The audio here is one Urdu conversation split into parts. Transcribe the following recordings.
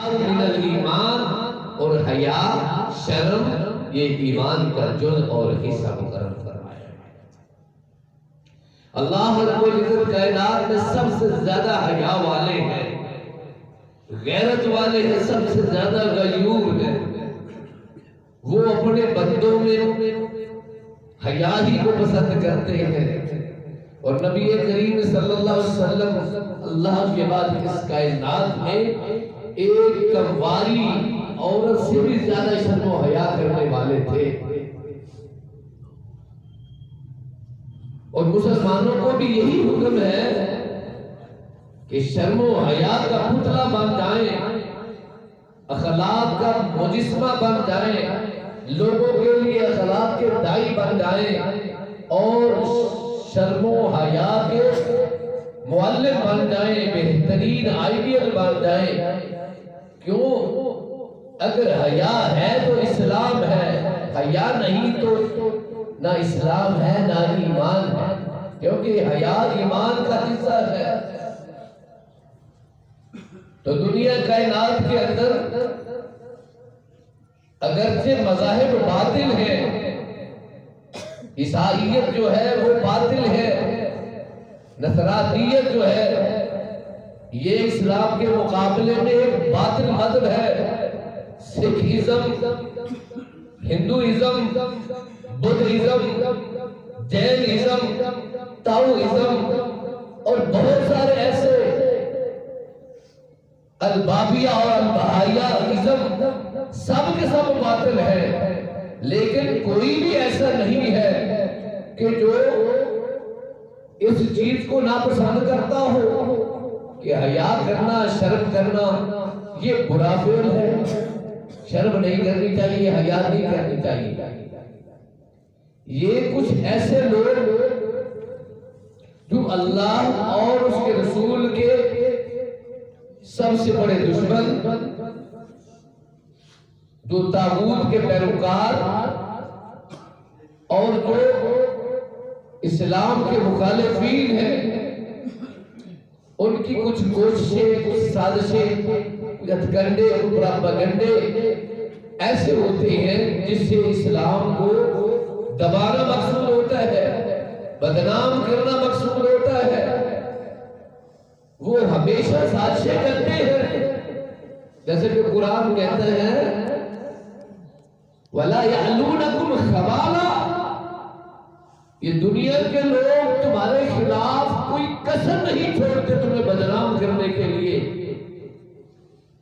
من الایمان، اور حیا شرم یہ ایمان کا جز اور حصہ مقرر فرمایا۔ اللہ رب العزت کائنات میں سب سے زیادہ حیا والے ہیں، غیرت والے ہیں، سب سے زیادہ غیور ہیں۔ وہ اپنے بندوں میں حیا ہی کو پسند کرتے ہیں، اور نبی کریم صلی اللہ علیہ وسلم اللہ کے بعد اس کائنات میں ایک کنواری عورت سے بھی زیادہ شرم و حیا کرنے والے تھے۔ اور مسلمانوں کو بھی یہی حکم ہے کہ شرم و حیا کا پتلا بن جائیں، اخلاق کا مجسمہ بن جائیں، لوگوں کے لیے اخلاق کے دائی بن جائیں، اور شرم و حیا کے معلم بن جائیں، بہترین آئیڈیل بن جائیں۔ کیوں؟ اگر حیا ہے تو اسلام ہے، حیا نہیں تو نہ اسلام ہے نہ ایمان ہے، کیونکہ حیا ایمان کا حصہ ہے۔ تو دنیا کائنات کے اندر اگرچہ مذاہب باطل ہیں، عیسائیت جو ہے وہ باطل ہے، نصرانیت جو ہے یہ اسلام کے مقابلے میں ایک باطل مذہب ہے۔ سکھ ازم، ہندوازم، بدھ ازم، جین ازم، تاؤ ازم، اور بہت سارے ایسے البابیہ اور البہائیہ ازم، سب کے سب باطل ہے، لیکن کوئی بھی ایسا نہیں ہے کہ جو اس چیز کو ناپسند کرتا ہو کہ حیا کرنا، شرم کرنا یہ برا فعل ہے، شرم نہیں کرنی چاہیے، حیا نہیں کرنی چاہیے۔ یہ کچھ ایسے لوگ جو اللہ اور اس کے رسول کے سب سے بڑے دشمن، جو طاغوت کے پیروکار اور جو اسلام کے مخالفین ہیں، ان کی کچھ کوششیں، کچھ سازشیں، کچھ ہتھکنڈے، پروپیگنڈے ایسے ہوتے ہیں جس سے اسلام کو دبانا مقصود ہوتا ہے، بدنام کرنا مقصود ہوتا ہے۔ وہ ہمیشہ سازشیں کرتے ہیں، جیسے کہ قرآن کہتا ہے وَلَا يَعْلُونَكُمْ خَبَالًا، یہ دنیا کے لوگ تمہارے خلاف کوئی کسر نہیں چھوڑتے تمہیں بدنام کرنے کے لیے۔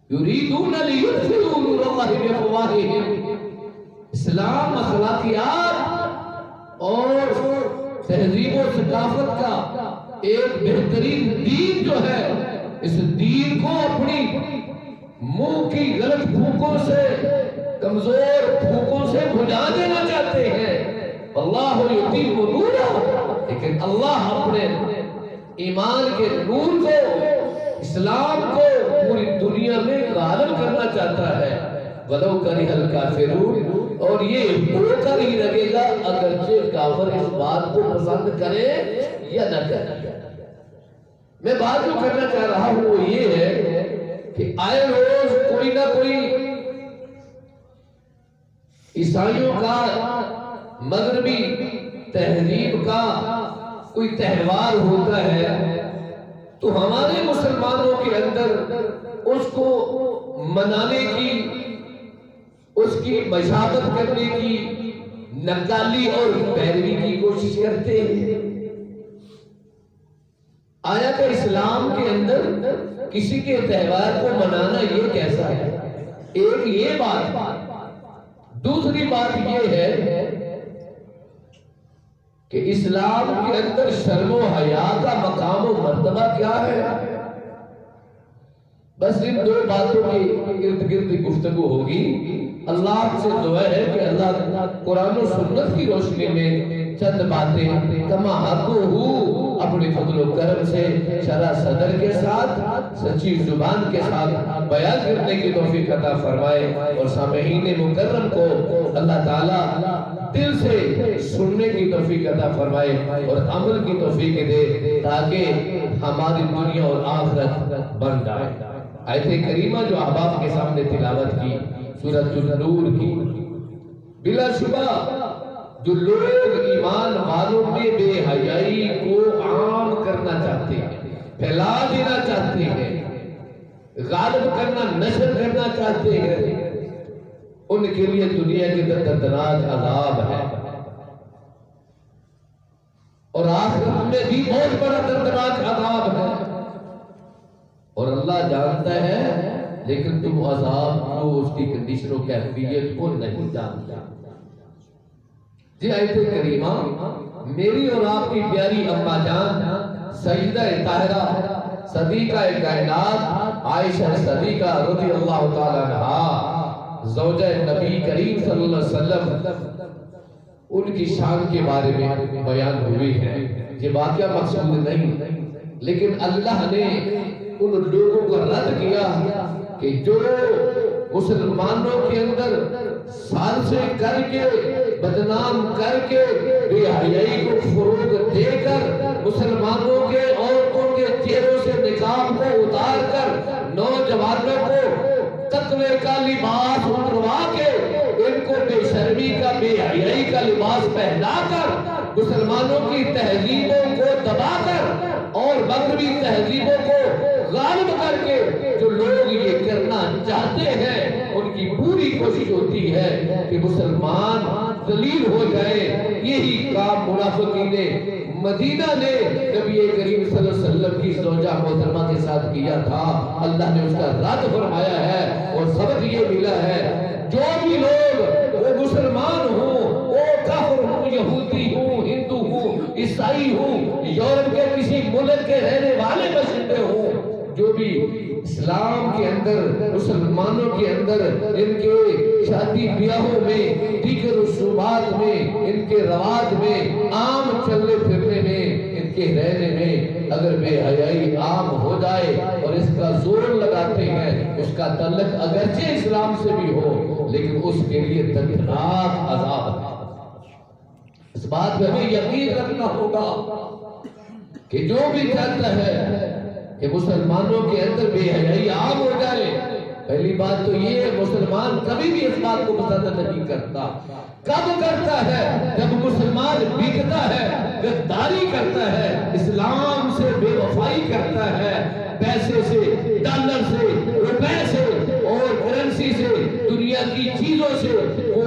يُرِيدُونَ لِيُطْفِئُوا نُورَ اللَّهِ بِأَفْوَاهِهِمْ، اسلام، اخلاقیات اور تہذیب و ثقافت کا ایک بہترین دین جو ہے، اس دین کو اپنی منہ کی غلط پھوکوں سے، کمزور پھوکوں سے بجھا دینا چاہتے ہیں۔ اللہ یتیم نورہ، لیکن اللہ اپنے ایمان کے نور کو، اسلام کو پوری دنیا میں غالب کرنا چاہتا ہے۔ وَلَوْ كَرِهَ الْكَافِرُونَ، اور یہ ہو کر ہی لگے گا اگرچہ کافر اس بات کو پسند کرے یا نہ کرے۔ میں بات جو کرنا چاہ رہا ہوں وہ یہ ہے کہ آئے روز کوئی نہ کوئی عیسائیوں کا، مغربی تہذیب کا کوئی تہوار ہوتا ہے، تو ہمارے مسلمانوں کے اندر اس کو منانے کی، اس کی مشابہت کرنے کی، نقالی اور پیروی کی کوشش کرتے ہیں۔ آیا کہ اسلام کے اندر کسی کے تہوار کو منانا یہ کیسا ہے؟ ایک یہ بات، دوسری بات یہ ہے کہ اسلام کے اندر شرم و حیا کا مقام و مرتبہ کیا ہے؟ بس ان دو باتوں کی ارد گرد گفتگو ہوگی۔ اللہ سے دعا ہے کہ اللہ قرآن و سنت کی روشنی میں چند باتیں کما حقہ اپنے فضل و کرم سے شرح صدر کے ساتھ، سچی زبان کے ساتھ بیان کرنے کی توفیق عطا فرمائے، اور سامعین مکرم کو اللہ تعالیٰ دل سے سننے کی توفیق عطا فرمائے اور عمل کی توفیق دے، تاکہ ہماری دنیا اور آخرت بن جائے۔ آیت کریمہ جو احباب کے سامنے تلاوت کی سورۃ النور کی، بلا شبہ جو لوگ ایمان والوں میں بے حیائی کو عام کرنا چاہتے ہیں، پھیلا دینا چاہتے ہیں، غالب کرنا، نشر کرنا چاہتے ہیں، ان کے لیے دنیا کے دردناک عذاب ہے، اور آخرت میں بھی بہت بڑا دردناک عذاب ہے، اور اللہ جانتا ہے، لیکن تم عذاب کو، اس کی کنڈیشن و کیفیت کو نہیں جانتا۔ جی آیت کریمہ میری اور آپ کی پیاری اماں جان سیدہ طاہرہ صدیقہ کائنات عائشہ صدیقہ رضی اللہ تعالی عنہا زوجہ نبی کریم صلی اللہ علیہ وسلم، ان کی شان کے بارے میں بیان ہوئی ہے۔ یہ واقعہ مقصود نہیں، لیکن اللہ نے ان لوگوں کو رد کیا کہ جو مسلمانوں کے اندر سازشیں کر کے، بدنام کر کے، بے حیائی کو فروغ دے کر، مسلمانوں کے عورتوں کے چہروں سے نقاب کو اتار کر، نوجوانوں کو تقوی کا لباس اتروا کے، ان کو بے شرمی کا، بے حیائی کا لباس پہنا کر، مسلمانوں کی تہذیبوں کو دبا کر اور مغربی تہذیبوں کو غالب کر کے جو لوگ یہ کرنا چاہتے ہیں، ان کی پوری کوشش ہوتی ہے کہ مسلمان ذلیل ہو جائے۔ یہی کام منافقین مدینہ نے نبی کریم صلی اللہ علیہ وسلم کی زوجہ محترمہ کے ساتھ کیا تھا۔ اللہ نے اس کا رد فرمایا ہے، اور سبق یہ ملا ہے، جو بھی لوگ وہ مسلمان ہوں، وہ کافر ہوں، یہودی ہوں، ہندو ہوں، عیسائی ہوں، یورپ کے کسی ملک کے رہنے والے باشندے ہوں، جو بھی اسلام کے اندر، مسلمانوں کے اندر، ان کے شادی بیاہوں میں، دیگر رسومات میں، ان کے رواج میں، عام چلنے پھرنے میں، ان کے رہنے میں اگر بے حیائی عام ہو جائے اور اس کا زور لگاتے ہیں، اس کا تعلق اگرچہ اسلام سے بھی ہو، لیکن اس کے لیے دردناک عذاب ہے۔ اس بات پہ ہمیں یقین رکھنا ہوگا کہ جو بھی چاہتا ہے کہ مسلمانوں کے اندر بے حیائی عام ہو جائے، پہلی بات تو یہ ہے، مسلمان کبھی بھی اس بات کو پسند نہیں کرتا۔ کب کرتا ہے؟ جب مسلمان بکتا ہے، غداری کرتا ہے، اسلام سے بے وفائی کرتا ہے، پیسے سے، ڈالر سے، روپے سے اور کرنسی سے، دنیا کی چیزوں سے وہ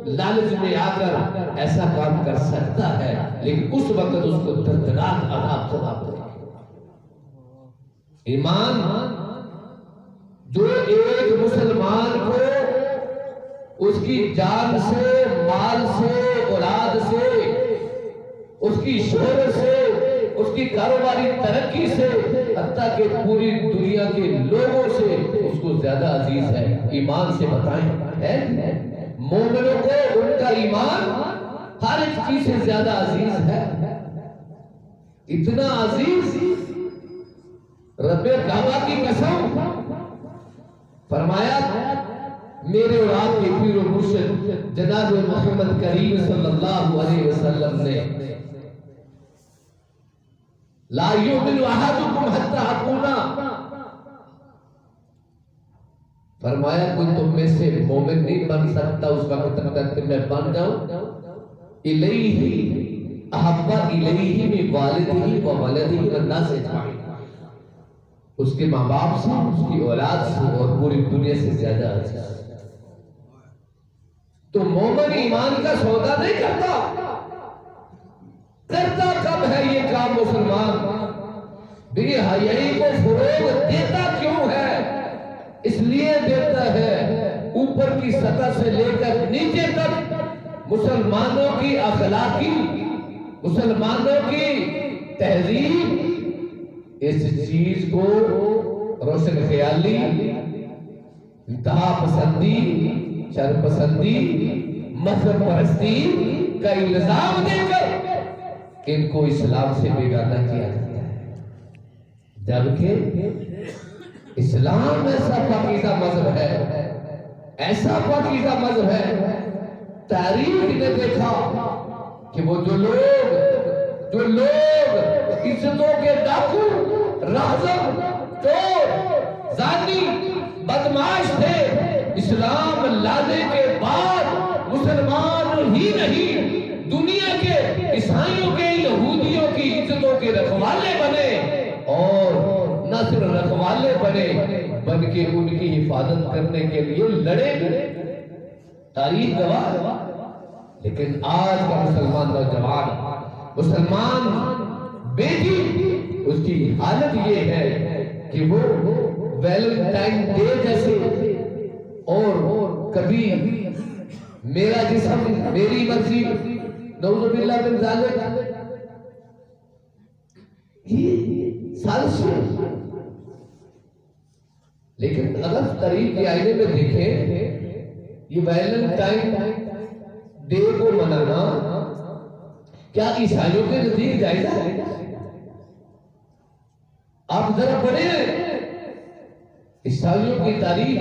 لالچ میں آ کر ایسا کام کر سکتا ہے، لیکن اس وقت اس کو دردناک عذاب سے معاف کرے۔ ایمان جو ایک مسلمان کو اس کی جان سے، مال سے، اولاد سے، اس کی شہرت سے، اس کی کاروباری ترقی سے، حتیٰ کہ پوری دنیا کے لوگوں سے اس کو زیادہ عزیز ہے۔ ایمان سے بتائیں ہے؟ مومنوں کو ان کا ایمان ہر ایک چیز سے زیادہ عزیز ہے، اتنا عزیز رب کعبہ کی قسم، فرمایا میرے اور آپ کے پیر و مرشد جناب محمد کریم صلی اللہ علیہ وسلم نے لا یؤمن احدکم حتی اکونا، فرمایا کوئی تم میں سے مومن نہیں بن سکتا اس وقت تک کہ میں بن جاؤں الیہ احب الیہ من والدہ و ولدہ والناس اجمعین، اس کے ماں باپ سے، اس کی اولاد سے اور پوری دنیا سے زیادہ عزیز۔ تو مومن ایمان کا سودا نہیں کرتا، کرتا کب ہے یہ کام مسلمان؟ بے حیائی کو فروغ دیتا کیوں ہے؟ اس لیے دیتا ہے اوپر کی سطح سے لے کر نیچے تک مسلمانوں کی اخلاقی، مسلمانوں کی تہذیب، اس چیز کو روشن خیالی، انتہا پسندی، شر پسندی، مذہب پرستی کا الزام دے کر ان کو اسلام سے بیگانہ کیا جاتا ہے، جبکہ اسلام ایسا پاکیزہ مذہب ہے، ایسا پاکیزہ مذہب ہے، تاریخ نے دیکھا کہ وہ جو لوگ عزتوں کے ڈاکو، رازق، چور، زانی بدمعاش تھے، اسلام لانے کے بعد مسلمان ہی نہیں دنیا کے عیسائیوں کے یہودیوں کی عزتوں کے رکھوالے بنے، اور نہ صرف رکھوالے بنے بلکہ ان کی حفاظت کرنے کے لیے لڑے بھی، تاریخ گواہ۔ لیکن آج کا مسلمان نوجوان، مسلمان بیٹی، اس کی حالت یہ ہے کہ وہ ویلنٹائن ڈے جیسے اور کبھی میرا جسم میری مرضی، نعوذ باللہ من ذالک، یہ سازش۔ لیکن اگر قریب کے آئینے میں دیکھیں، یہ ویلنٹائن ڈے کو منانا کیا عیسائیوں کے نزدیک جائز ہے؟ آپ ذرا پڑھیں عیسائیوں کی تاریخ،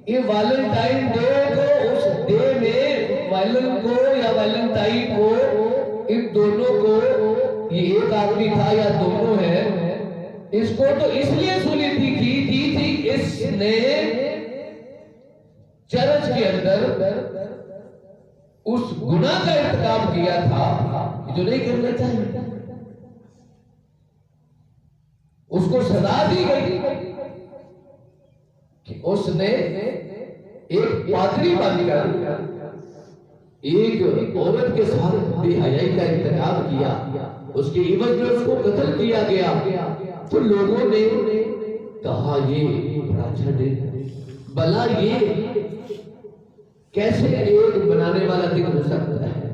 یہ ویلنٹائن ڈے کو، اس ڈے میں ویلن کو یا ویلنٹائن کو، ان دونوں کو، یہ ایک آدمی تھا یا دونوں ہیں، اس کو تو اس لیے سنی تھی اس نے چرچ کے اندر اس گناہ کا ارتکاب کیا تھا جو نہیں کرنا چاہیے، اس کو سزا دی گئی کہ اس نے ایک پادری بن کر ایک عورت کے ساتھ بے حیائی کا ارتکاب کیا، اس کے عوض میں اس کو قتل کیا گیا۔ تو لوگوں نے کہا یہ بڑا اچھا دن، بھلا یہ کیسے ایک بنانے والا دن ہو سکتا ہے؟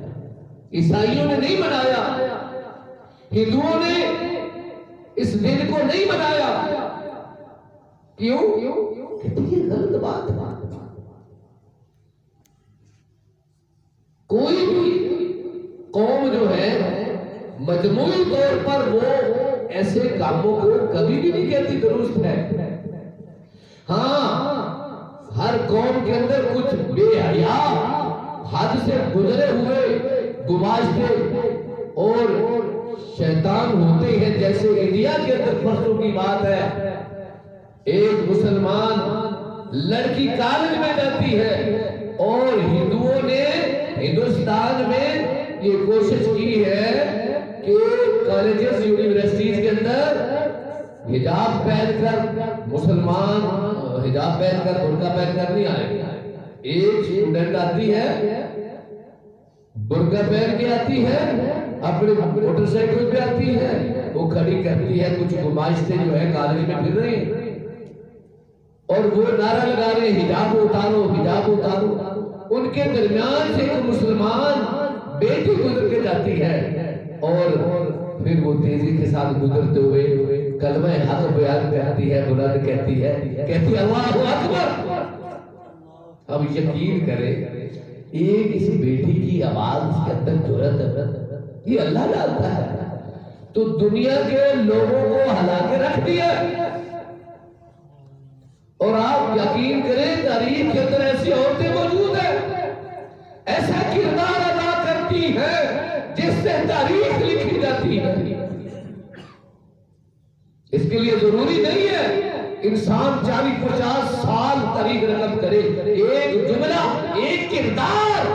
عیسائیوں نے نہیں منایا، ہندوؤں نے اس دن کو نہیں منایا، کیوں؟ یہ غلط بات ہے۔ کوئی بھی قوم جو ہے مجموعی طور پر وہ ایسے کاموں کو کبھی بھی نہیں کہتی درست ہے۔ ہاں، ہر قوم کے اندر کچھ بے حیا، حد سے گزرے ہوئے گماشتے اور شیطان ہوتے ہیں، جیسے انڈیا کے اندر پرسوں کی بات ہے، ایک مسلمان لڑکی کالج میں جاتی ہے اور ہندوؤں نے ہندوستان میں یہ کوشش کی ہے کہ کالجز یونیورسٹیز کے اندر حجاب پہن کر مسلمان حجاب پہن کر برقع پہن کر نہیں آئے۔ ایک اسٹوڈنٹ آتی ہے برقع پہن کے آتی ہے، اپنے موٹر سائیکل پہ آتی ہے، وہ کھڑی کرتی ہے، کچھ گماشتے جو ہے کالج میں پھر رہے ہیں اور وہ نعرہ لگا رہے ہیں حجاب اتارو، حجاب اتارو۔ ان کے درمیان سے ایک مسلمان بیٹی گزر کے جاتی ہے اور پھر وہ تیزی کے ساتھ گزرتے ہوئے کلمہ حق بیان کرتی ہے، بلند کہتی ہے اللہ اکبر۔ اب یقین کرے ایک اس بیٹی کی آواز کے اندر جرأت، یہ اللہ جانتا ہے، تو دنیا کے لوگوں کو ہلا کے رکھ دیا۔ اور آپ یقین کریں تاریخ کے اندر ایسی عورتیں موجود ہیں، ایسا کردار ادا کرتی ہیں جس سے تاریخ لکھی جاتی ہے۔ اس کے لیے ضروری نہیں ہے انسان 40-50 سال تاریخ رقم کرے، ایک جملہ، ایک کردار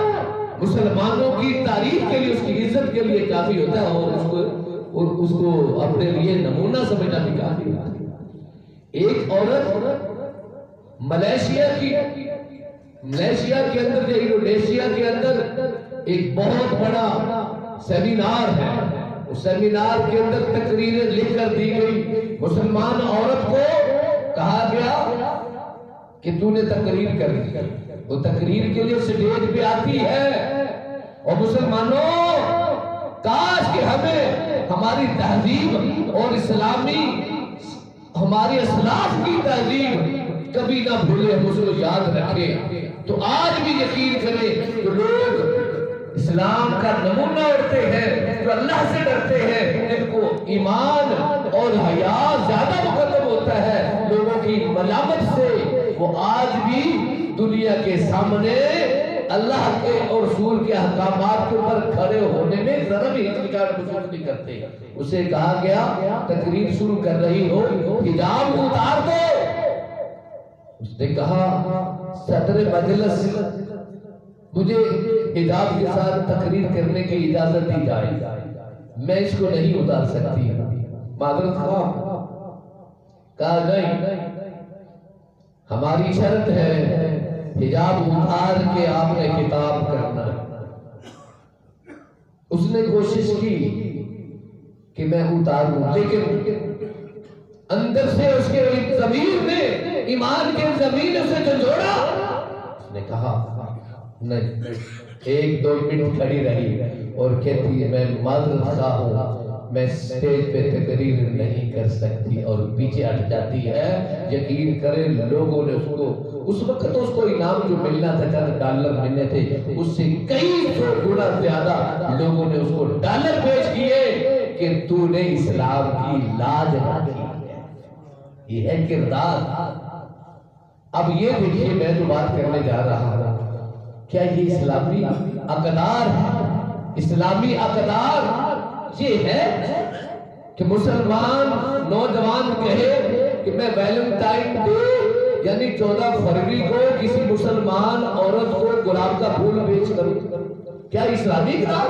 مسلمانوں کی تاریخ کے لیے، اس کی عزت کے لیے کافی ہوتا ہے، اور اس کو اپنے لیے نمونہ سمجھنا بھی کافی ہوتا ہے۔ ایک عورت ملیشیا کے اندر یا انڈونیشیا کے اندر ایک بہت بڑا سیمینار ہے، اس سیمینار کے اندر تقریریں لکھ کر دی گئی، مسلمان عورت کو کہا گیا کہ تو نے تقریر کرنی، وہ تقریر کے لیے سٹیج پہ آتی ہے، اور مسلمانوں کاش کہ ہمیں ہماری تہذیب اور اسلامی ہماری اسلاف کی تہذیب کبھی نہ بھولے، ہم اس کو یاد رکھیں۔ تو آج بھی یقین کریں جو لوگ اسلام کا نمونہ اڑتے ہیں، جو اللہ سے ڈرتے ہیں، جن کو ایمان اور حیا زیادہ مقدم ہوتا ہے لوگوں کی ملامت سے، وہ آج بھی دنیا کے سامنے اللہ کے اور رسول کے احکامات کے اوپر کھڑے ہونے میں ذرا بھی ہچکچاہٹ محسوس نہیں کرتے۔ اسے کہا گیا تقریر شروع کر رہی ہو، حجاب اتار دو، اس نے کہا صدر مجلس مجھے حجاب کے ساتھ تقریر کرنے کی اجازت دی جائے، میں اس کو نہیں اتار سکتی، معذرت خواہ۔ کہا نہیں، ہماری شرط ہے حجاب اتار کے آپ نے خطاب کرنا ہے۔ اس نے کوشش کی کہ میں اتاروں، لیکن اندر سے اس کے ضمیر نے ایمان کے زمین سے جھنجھوڑا۔ اس نے کہا نہیں، ایک دو منٹ کھڑی رہی اور کہتی ہے میں معذرت خواہ ہوں، میں اسٹیج پہ تقریر نہیں کر سکتی، اور پیچھے ہٹ جاتی ہے۔ یقین کریں لوگوں نے اس کو، اس وقت تو اس کو انعام جو ملنا تھا چند ڈالر ملنے تھے، اس سے کئی سو گنا زیادہ لوگوں نے اس کو ڈالر پیش کیے کہ تو نے اسلام کی لاج رکھی ہے۔ یہ ہے کردار۔ اب یہ دیکھیے میں جو بات کرنے جا رہا ہوں، کیا یہ اسلامی اقدار ہے؟ اسلامی اقدار یہ ہے کہ مسلمان نوجوان کہے کہ میں ویلنٹائن ڈے یعنی 14 فروری کو کسی مسلمان عورت کو گلاب کا پھول بیچ کروں؟ کیا اسلامی اقدار؟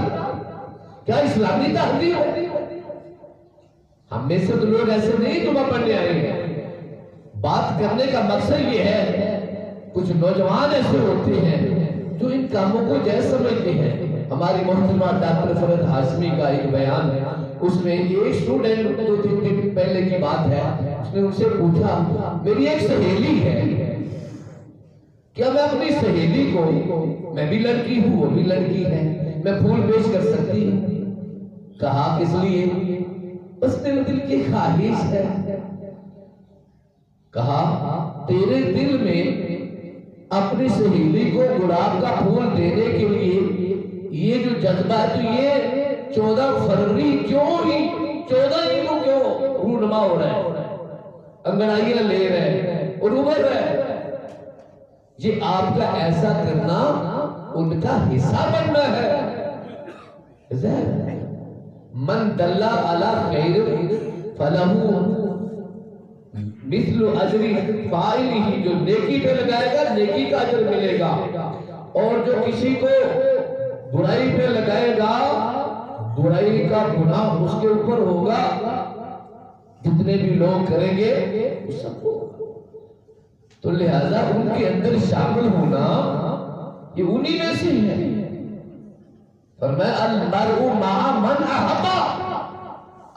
کیا اسلامی تحریر ہے؟ ہم میں سے تو لوگ ایسے نہیں جمعہ پڑھنے آئے ہیں۔ بات کرنے کا مقصد یہ ہے، کچھ نوجوان ایسے ہوتے ہیں جو ان کاموں کو جائز سمجھتے ہیں۔ ہماری محترمہ ڈاکٹر فرحت ہاشمی کا ایک بیان ہے، اس میں ایک اسٹوڈنٹ 2-3 دن پہلے کی بات ہے، اس نے ان سے پوچھا میری ایک سہیلی ہے، کیا میں اپنی سہیلی کو، میں بھی لڑکی ہوں وہ بھی لڑکی ہے، میں پھول بیچ کر سکتی ہوں؟ کہا کس لیے؟ بس میرے دل کی خواہش ہے۔ کہا تیرے دل میں اپنی سہیلی کو گلاب کا پھول دینے کے لیے یہ جو جذبہ ہے، تو یہ 14 فروری کیوں ہی 14 ہی کو کیوں رونما ہو رہا ہے، انگڑائیاں لے رہے ہیں اور ابھر رہے ہیں؟ یہ آپ کا ایسا کرنا ان کا حصہ بننا ہے۔ من دل علی خیر فلہ مثل اجر فاعلہ، جو نیکی پہ لگائے گا نیکی کا اجر ملے گا، اور جو کسی کو برائی پہ لگائے گا برائی کا گناہ اس کے اوپر ہوگا۔ جتنے بھی لوگ کریں گے اس سب کو، تو لہذا ان کے اندر شامل ہونا یہ انہی میں سے ہے۔ فرمایا المرء مع من احب،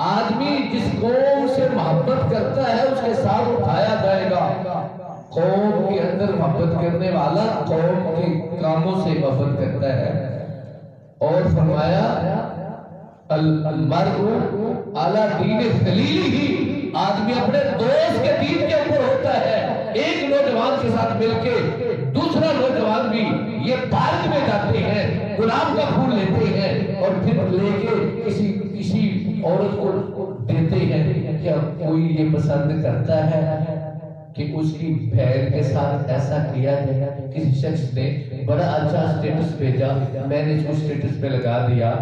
آدمی جس قوم سے محبت کرتا ہے اس کے ساتھ اٹھایا جائے گا۔ قوم کے اندر محبت کرنے والا قوم کے کاموں سے محبت کرتا ہے۔ اور فرمایا المرء علی دین خلیلہ، آدمی اپنے دوست کے دین کے اوپر ہوتا ہے۔ ایک نوجوان کے ساتھ مل کے دوسرا نوجوان بھی یہ پارک میں جاتے ہیں، گلاب کا پھول لیتے ہیں اور پھر لے کے کسی عورت کو دیتے ہیں۔ کیا کوئی یہ پسند کرتا ہے کہ اس کی بہن کے ساتھ ایسا کیا جائے؟ کسی شخص نے بڑا اچھا سٹیٹس بھیجا، میں نے اس کو سٹیٹس پہ لگا دیا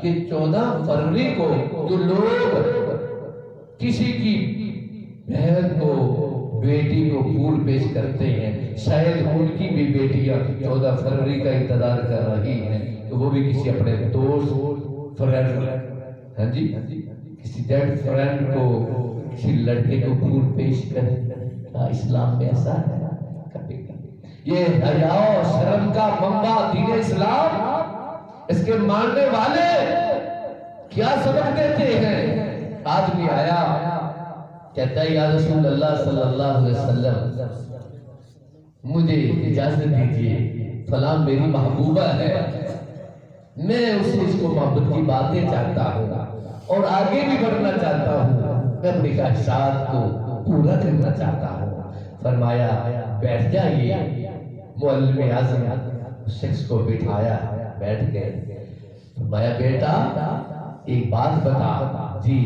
کہ 14 فروری کو جو لوگ کسی کی بہن کو بیٹی کو پھول پیش کرتے ہیں، شاید ان کی بھی بیٹیاں 14 فروری کا انتظار کر رہی ہیں تو وہ بھی کسی اپنے دوست فرینڈ، ہاں جی کسی ڈیڈ فرینڈ کو، کسی لڑکے کو پھول پیش کرے۔ اسلام میں ایسا ہے؟ یہ حیا و شرم کا منبع دین اسلام، اس کے ماننے والے کیا سبق دیتے ہیں؟ آدمی آیا کہتا ہے یا رسول اللہ صلی اللہ علیہ وسلم مجھے اجازت دیجیے، فلاں میری محبوبہ ہے، میں اسے اس کو محبت کی باتیں چاہتا ہوں اور آگے بھی بڑھنا چاہتا ہوں، میں اپنی خواہشات کو پورا کرنا چاہتا ہوں۔ فرمایا بیٹھ جائیے۔ معلم اعظم اس شخص کو بٹھایا، بیٹھ گئے۔ فرمایا بیٹا ایک بات بتا، جی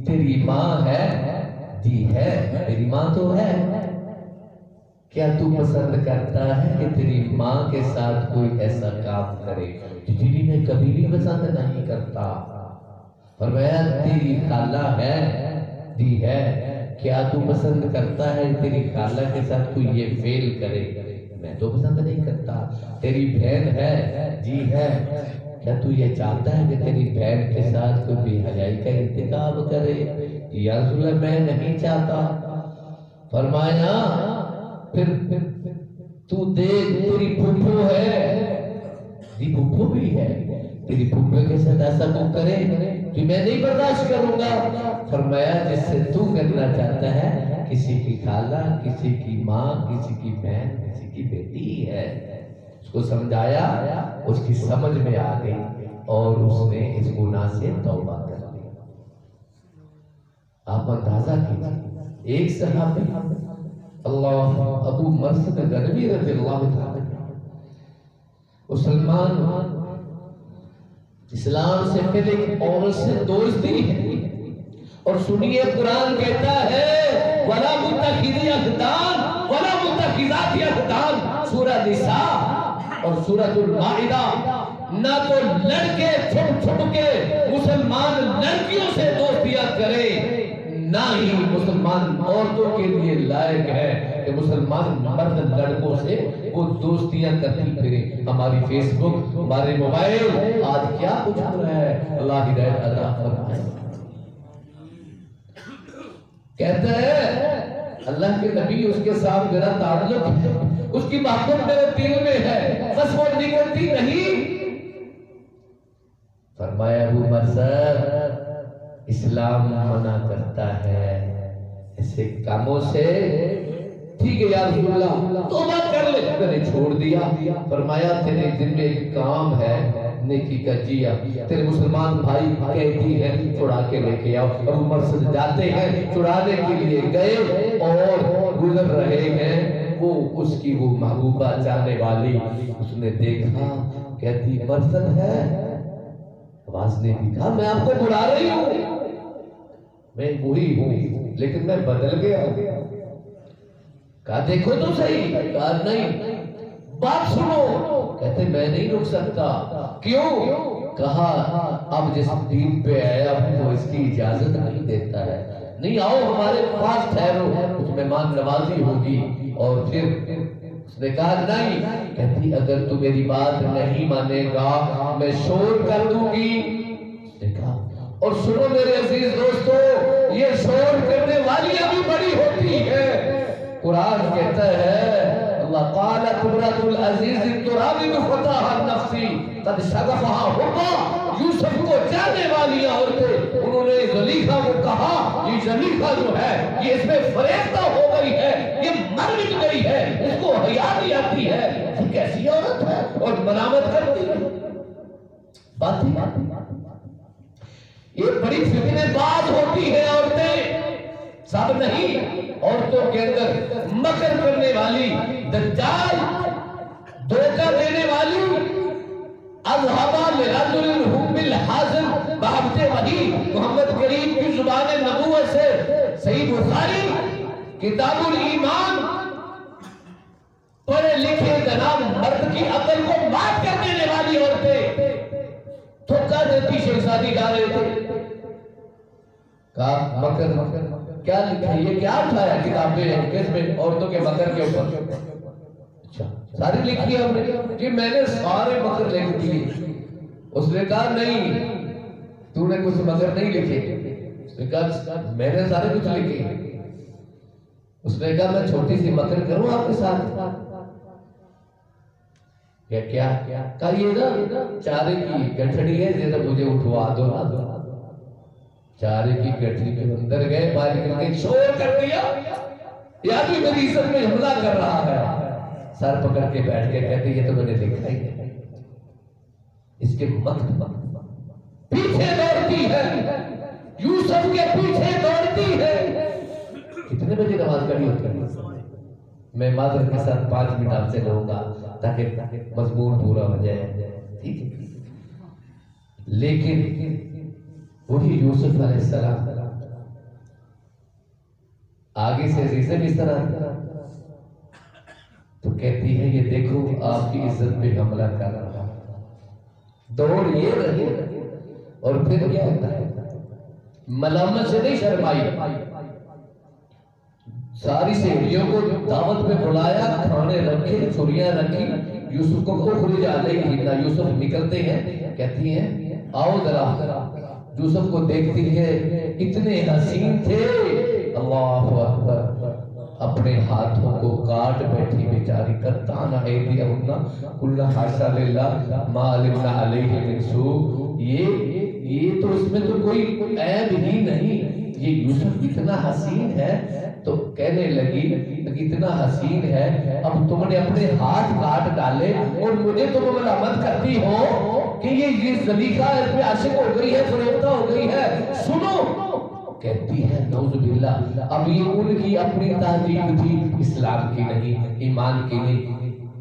تیری ماں ہے؟ جی ہے، میری ماں تو ہے۔ کیا تو پسند کرتا ہے کہ تیری ماں کے ساتھ کوئی ایسا کام کرے جو تیری میں کبھی بھی پسند نہیں کرتا؟ فرمایا تیری خالہ ہے؟ جی ہے۔ کیا تو پسند کرتا ہے تیری خالہ کے ساتھ تو یہ فیل کرے؟ میں تو پسند نہیں کرتا۔ تیری بہن ہے؟ جی ہے۔ کیا تو یہ چاہتا ہے کہ تیری بہن کے ساتھ کوئی بے حیائی کا ارتکاب کرے؟ یا رسول اللہ میں نہیں چاہتا۔ فرمایا پھر تو دیکھ تیری پھپھو ہے، جی پھپھو بھی ہے، تیری پھپھو کے ساتھ ایسا تو کرے کہ میں نہیں برداشت کروں گا۔ فرمایا جس سے تو کرنا چاہتا ہے کسی کی خالہ، کسی کی ماں، کسی کی بہن، کسی کی بیٹی ہے۔ اس کو سمجھایا، اس کی سمجھ میں آ گئی اور اس نے اس گناہ سے توبہ کر لی۔ آپ اندازہ کیجیے، ایک صحابی اللہ ابو مرثد غنوی رضی اللہ تعالی مسلمان اسلام سے پہلے ایک عورت سے دوستی ہے، اور سنیے قرآن کہتا ہے وَلَا مُتَّخِذِي أَخْدَانٍ وَلَا مُتَّخِذَاتِ أَخْدَانٍ، سورہ نساء اور سورۃ المائدہ۔ نہ تو لڑکے چھپ چھپ کے مسلمان لڑکیوں سے دوستیاں کرے، نہ ہی مسلمان عورتوں کے لیے لائق ہے کہ مسلمان مرد لڑکوں سے وہ دوستیاں کرتی پھرے۔ ہماری فیس بک، ہمارے موبائل، آج کیا کچھ ہو رہا ہے، اللہ ہدایت عطا فرمائے۔ کہتا ہے اللہ کے نبی اس کے ساتھ میرا تعلق ہے، اس کی محبت میرے دل میں ہے، بس وہ نکلتی نہیں۔ فرمایا ابو مرثد اسلام منع کرتا ہے ایسے کاموں سے۔ ٹھیک ہے یا رسول اللہ توبہ کر لے، میں نے چھوڑ دیا۔ فرمایا تیرے دل میں ایک کام ہے نیکی کا، جیا تیرے مسلمان بھائی کہتی ہیں چھڑا کے لے کے آؤ۔ ابو مرثد جاتے ہیں، چھڑانے کے لیے گئے اور گزر رہے ہیں، وہ اس کی وہ محبوبہ جانے والی، اس نے دیکھا، کہتی مرثد ہے؟ آواز نے بھی کہا میں آپ کو بلا رہی ہوں، میں وہی ہوں لیکن میں بدل گیا۔ کہا دیکھو تو صحیح، کہا نہیں بات سنو۔ کہتے میں نہیں رک سکتا۔ کیوں؟ کہا اب جس دین پہ آیا وہ اس کی اجازت نہیں دیتا ہے، نہیں آؤ ہمارے پاس ٹھہرو، کچھ مہمان نوازی ہوگی۔ اور پھر اس نے کہا نہیں۔ کہتی اگر تو میری بات نہیں مانے گا میں شور کر دوں گی۔ اور سنو میرے عزیز دوستو، یہ شور کرنے والیاں بھی بڑی ہوتی ہے۔ قرآن کہتا ہے اللہ قالت امرأة العزیز تراود فتاها نفسی قد شغفها حبا، یوسف کو جانے والی عورتیں انہوں نے زلیخا کو کہا یہ زلیخا جو ہے یہ اس میں فریفتہ ہو گئی ہے، یہ مر مٹ گئی ہے، اس کو حیا نہیں آتی ہے، یہ کیسی عورت ہے، اور ملامت کرتی ہے۔ باتیں یہ بڑی فتنہ باز ہوتی ہے عورتیں، سب نہیں۔ عورتوں کے اندر مکر کرنے والی، دجال، دھوکہ دینے والی، اذهبا لرجل هم بالحاضر بحبت وحی، محمد کریم کی زبان نبوت سے صحیح بخاری کتاب الایمان پڑھے لکھے جناب مرد کی عقل کو مات کر دینے والی عورتیں دھوکہ دیتی شہزادی گا رہے تھے۔ کہا مکر کیا لکھا ہے، یہ کیا اٹھایا کتابیں کس میں عورتوں کے مکر کے اوپر؟ اچھا ساری لکھی ہے ہم نے کہ میں نے سارے مکر لکھ دیے۔ اس نے کہا نہیں تو نے کچھ مکر نہیں لکھے۔ اس نے کہا میں نے سارے کچھ لکھے۔ اس نے کہا میں چھوٹی سی مکر کروں آپ کے ساتھ؟ کیا؟ کہا یہ نا چارے کی گٹھڑی ہے، ذرا مجھے اٹھوا دو نا۔ چارے کی گٹھڑی کے اندر گئے، باہر نکل کے شور کر دیا، یہ آدمی میری عزت میں حملہ کر رہا ہے۔ سر پکڑ کے بیٹھ کے کہتے یہ تو میں نے لکھا ہی ہے۔ اس کے مکتب پیچھے دوڑتی ہے، یوسف کے پیچھے دوڑتی ہے۔ کتنے بجے نماز پڑھی ہوتی ہے؟ میں معذرت کے ساتھ 5 منٹ آپ سے لوں گا تاکہ مضمون پورا ہو جائے، ٹھیک ہے؟ لیکن وہی یوسف علیہ السلام آگے سے ریزن اس طرح تو کہتی ہے یہ دیکھو آپ کی عزت پہ حملہ کر رہا، دوڑ یہ رہی۔ اور پھر کیا ہوتا ہے؟ ملامت سے نہیں شرمائی، ساری سہیلیوں کو دعوت میں بلایا، کھانے رکھے، چھریاں رکھی، یوسف کو اخرج علیہن، یوسف نکلتے ہیں، کہتی ہیں آؤ ذرا، یوسف کو دیکھتی ہے اتنے حسین تھے، اللہ اکبر، اپنے ہاتھوں کو کاٹ بیٹھی بیچاری، قطعن ایدیہن قلن حاشا للہ ما علمنا علیہ من سوء، یہ تو اس میں تو کوئی عیب ہی نہیں، یہ یوسف اتنا حسین ہے، تو کہنے لگی اتنا حسین ہے، اب تم نے اپنے ہاتھ کاٹ ڈالے اور مجھے تم ملامت کرتی ہو کہ یہ زلیخا اس پہ عاشق ہو گئی ہے، فریفتہ ہو گئی ہے، سنو، کہتی ہے نعوذ باللہ، اب یہ ان کی اپنی تہذیب تھی، اسلام کی نہیں، ایمان کی نہیں،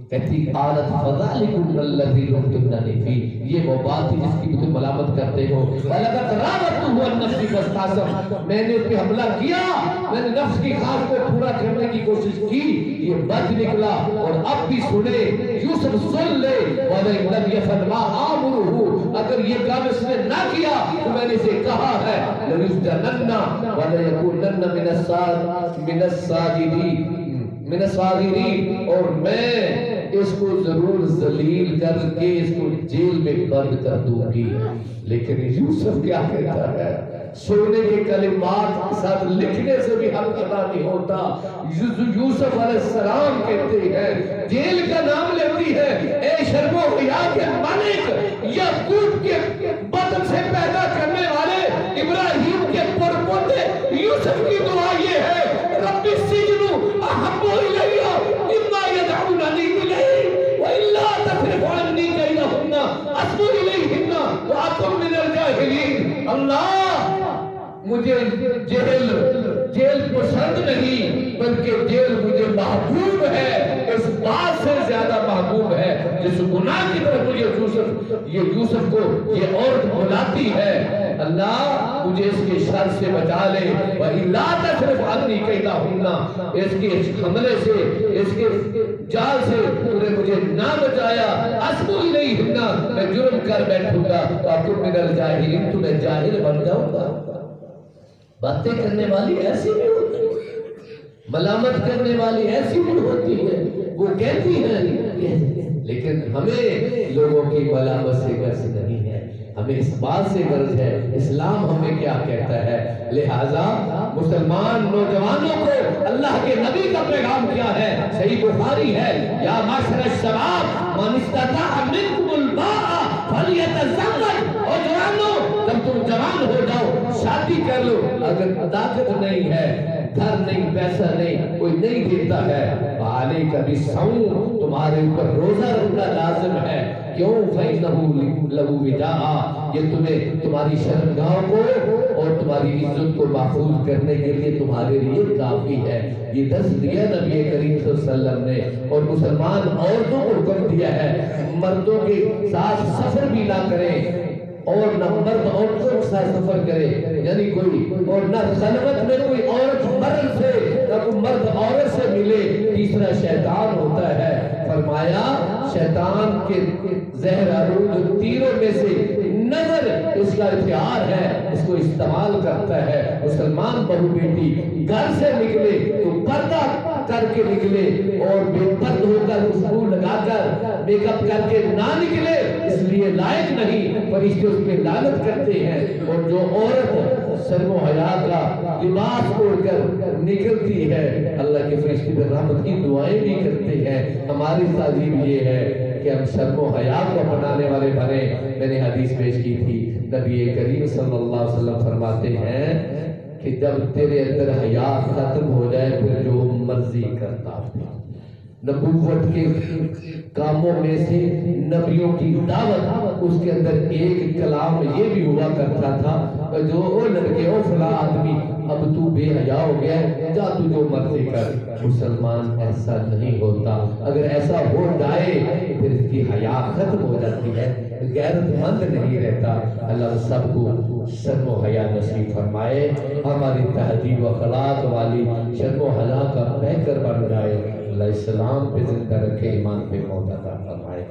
کہتی قالت فذلکم الذی لمتننی فیہ، یہ وہ بات تھی جس کی تم ملامت کرتے ہو، وَلَقَدْ رَاوَدتُّهُ عَن نَفْسِهِ فَاسْتَعْصَمَ، میں نے اس پہ حملہ کیا، میں نے نفس کی خواہش کو پورا کرنے کی کوشش کی، یہ بد نکلا، اور اب بھی سنے، یوسف سن لے، وَلَئِن لَمْ يَفْعَلْ مَا آمُرُهُ، اگر یہ کام اس نے نہ کیا تو میں نے اسے کہا ہے لَيُسْجَنَنَّ وَلَيَكُونَنَّ مِنَ الصَّاغِرِينَ، اور میں اس کو ضرور ذلیل کر کے اس کو جیل میں بند کر دوں گی۔ لیکن یوسف کیا کہتا ہے، سونے کے کلمات کے ساتھ لکھنے سے بھی حق ادا نہیں ہوتا۔ یوسف علیہ السلام کہتے ہیں، جیل کا نام لیتی ہے، اے شرم و حیا کے مالک، یعقوب کے بطن سے پیدا کرنے والے ابراہیم کے پرپوتے، یوسف کی دعا یہ ہے، رب السجن احب الی مما یدعوننی الیہ والا تصرف عنی کیدہن اصب الیہن واکن من الجاہلین۔ اللہ مجھے جیل پسند نہیں، بلکہ جیل مجھے محبوب ہے، اس بات سے زیادہ محبوب ہے جس گناہ کی طرف مجھے یوسف کو یہ عورت بلاتی ہے۔ اللہ مجھے اس کے شر سے بچا لے، وَإِلَّا تَصْرِفْ عَنِّي كَيْدَهُنَّ، اس کے حملے سے، اس کے جال سے تو نے مجھے نہ بچایا، اصب الیہن، میں جرم کر بیٹھوں گا، وَأَكُن مِنَ الْجَاهِلِينَ، تو میں جاہل بن جاؤں گا۔ باتیں کرنے والی ایسی بھی ہوتی ہے، ملامت کرنے والی ایسی بھی ہوتی ہے، وہ کہتی ہیں، لیکن ہمیں لوگوں کی ملامت سے غرض نہیں ہے، ہمیں اس بات سے غرض ہے اسلام ہمیں کیا کہتا ہے۔ لہٰذا مسلمان نوجوانوں کو اللہ کے نبی کا پیغام کیا ہے، صحیح بخاری ہے، یا معاشر الشباب من استطاع منکم الباء فلیتزوج، اور جوانوں جب تم جوان ہو جاؤ شادی کر لو، اگر طاقت نہیں ہے، گھر نہیں، پیسہ نہیں، کوئی نہیں دیتا ہے، علیک بالصوم، تمہارے اوپر روزہ رکھنا لازم ہے، کیوں؟ فَإِنَّهُ لَهُ وِجَاءً، یہ تمہیں تمہاری شرمگاہ کو اور تمہاری عزت کو محفوظ کرنے کے لیے تمہارے لیے کافی ہے۔ یہ درس دیا نبی کریم صلی اللہ علیہ وسلم نے، اور مسلمان عورتوں کو حکم دیا ہے مردوں کے ساتھ سفر بھی نہ کریں، اور نہ مرد عورتوں کے ساتھ سفر کرے، یعنی کوئی، اور نہ خلوت میں کوئی عورت مرد سے، نہ کوئی مرد عورت سے ملے۔ تیسرا شیطان ہوتا ہے، فرمایا شیطان کے زہر آلود تیروں میں سے نظر اس کا ہتھیار ہے، اس کو استعمال کرتا ہے۔ مسلمان بہو بیٹی گھر سے نکلے تو پردہ کر کے نکلے، اور بے پرد ہو کر خوشبو لگا کر میک اپ کر کے نہ نکلے، اس لیے لائق نہیں، فرشتے اس پہ لعنت کرتے ہیں۔ اور جو عورت شرم و حیا کا لباس اوڑھ کر نکلتی ہے، اللہ کے فرشتے پر رحمت کی دعائیں بھی کرتے ہیں۔ ہماری تہذیب یہ ہے کہ ہم شرم و حیا کو اپنانے والے بنے۔ میں نے حدیث پیش کی تھی، نبی کریم صلی اللہ علیہ وسلم فرماتے ہیں کہ جب تیرے اندر حیا ختم ہو جائے پھر جو مرضی کرتا ہے۔ نبوت کے کاموں میں سے نبیوں کی دعوت، اس کے اندر ایک کلام یہ بھی ہوا کرتا تھا، جو او لڑکے، او فلاں آدمی، اب تو بے حیا ہو گیا، جا تو جو مرضی کر۔ مسلمان ایسا نہیں ہوتا، اگر ایسا ہو جائے پھر اس کی حیا ختم ہو جاتی ہے، غیرت مند نہیں رہتا۔ اللہ سب کو شرم و حیا نصیب فرمائے، ہماری تہذیب و اخلاق والی شرم و حیا کا پیکر بن جائے۔ اللہ اسلام پہ زندہ رکھے، ایمان پہ موت عطا فرمائے۔